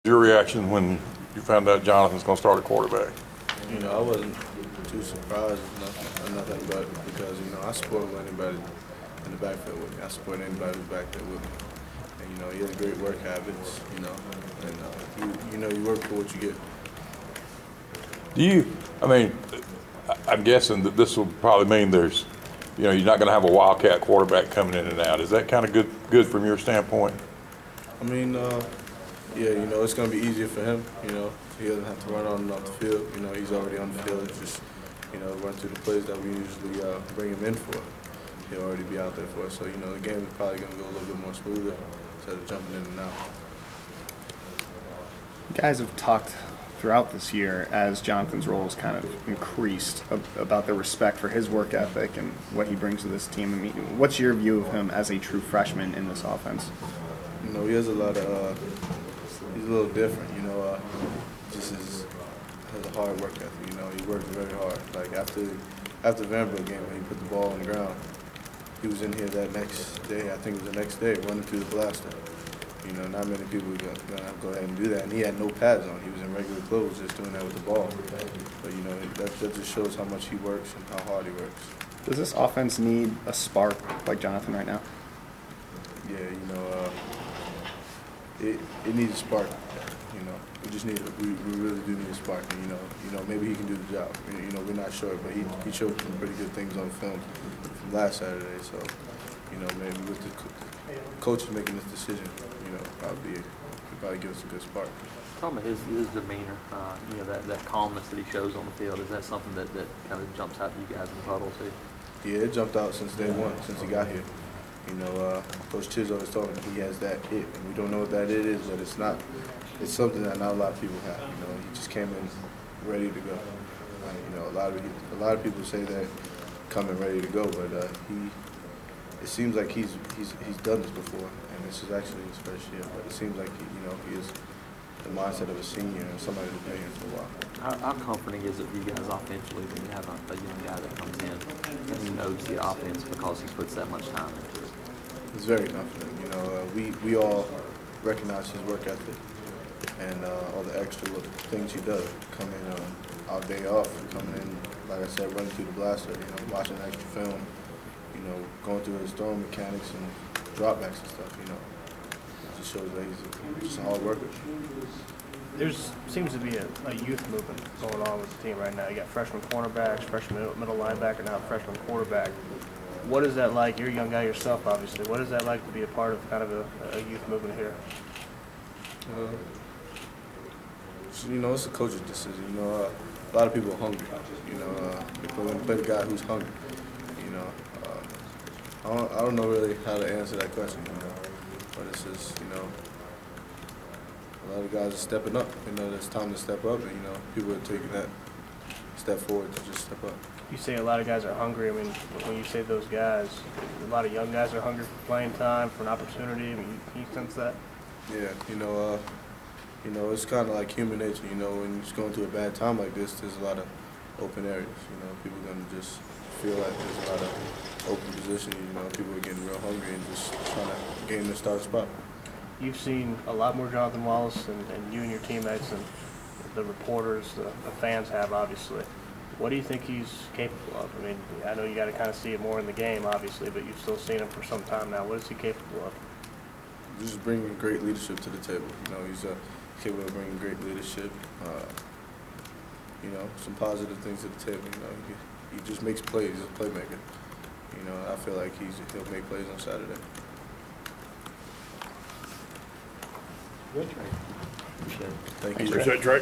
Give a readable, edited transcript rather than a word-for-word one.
Your reaction when you found out Jonathan's going to start at quarterback? You know, I wasn't too surprised or nothing, but because, you know, I support anybody in the backfield with me. I support anybody who's back there with me. And, you know, he has great work habits, you know, and, you know, you work for what you get. I'm guessing that this will probably mean there's, you know, you're not going to have a Wildcat quarterback coming in and out. Is that kind of good from your standpoint? I mean, yeah, you know, it's going to be easier for him, you know. He doesn't have to run on and off the field. You know, he's already on the field. Just, you know, run through the plays that we usually bring him in for. He'll already be out there for us. So, you know, the game is probably going to go a little bit more smoother instead of jumping in and out. You guys have talked throughout this year as Jonathan's role has kind of increased about the respect for his work ethic and what he brings to this team. I mean, what's your view of him as a true freshman in this offense? You know, he has a lot of, he's a little different, you know, just has a hard work ethic, you know, he works very hard. Like after the Vanderbilt game when he put the ball on the ground, he was in here that next day, I think it was the next day, running through the blaster. You know, not many people are gonna go ahead and do that. And he had no pads on. He was in regular clothes just doing that with the ball. But, you know, that just shows how much he works and how hard he works. Does this offense need a spark like Jonathan right now? Yeah, you know, it needs a spark. You know, we really do need a spark. And, you know, maybe he can do the job. You know, we're not sure, but he showed some pretty good things on film from last Saturday. So, you know, maybe with the coach making this decision, you know, probably give us a good spark. Talking about his demeanor, you know, that calmness that he shows on the field, is that something that kind of jumps out to you guys in the huddle too? Yeah, it jumped out since day one, since he got here. You know, Coach Chiz always told me he has that it, and we don't know what that it is, but it's not. It's something that not a lot of people have. You know, he just came in ready to go. You know, a lot of people say that coming ready to go, but it seems like he's done this before, and this is actually his first year. But it seems like he is the mindset of a senior and somebody who's been here for a while. How comforting is it for you guys offensively when you have a young guy that comes in and he knows the offense because he puts that much time into it? It's very comforting. You know, we all recognize his work ethic and all the extra things he does. Come in our day off, coming in, like I said, running through the blaster. You know, watching extra film. You know, going through his throwing mechanics and dropbacks and stuff, you know. It just shows that he's just a hard worker. There seems to be a youth movement going on with the team right now. You got freshman cornerbacks, freshman middle linebacker, now freshman quarterback. What is that like? You're a young guy yourself, obviously. What is that like to be a part of kind of a youth movement here? You know, it's a coach's decision. You know, a lot of people are hungry. You know, they play the guy who's hungry. You know, I don't know really how to answer that question, you know, but it's just, you know, a lot of guys are stepping up. You know, it's time to step up, and, you know, people are taking that step forward to just step up. You say a lot of guys are hungry. I mean, when you say those guys, a lot of young guys are hungry for playing time, for an opportunity. I mean, can you sense that? Yeah, you know, it's kind of like human nature. You know, when you're going through a bad time like this, there's a lot of open areas. You know, people are going to just feel like there's a lot of open position. You know, people are getting real hungry and just trying to gain their start spot. You've seen a lot more Jonathan Wallace and you and your teammates and the reporters, the fans have, obviously. What do you think he's capable of? I mean, I know you got to kind of see it more in the game, obviously, but you've still seen him for some time now. What is he capable of? Just bringing great leadership to the table. You know, he's capable of bringing great leadership. You know, some positive things to the table. You know, he just makes plays. He's a playmaker. You know, I feel like he'll make plays on Saturday. Good, Trey. Appreciate it. Thank you. Appreciate it, Trey.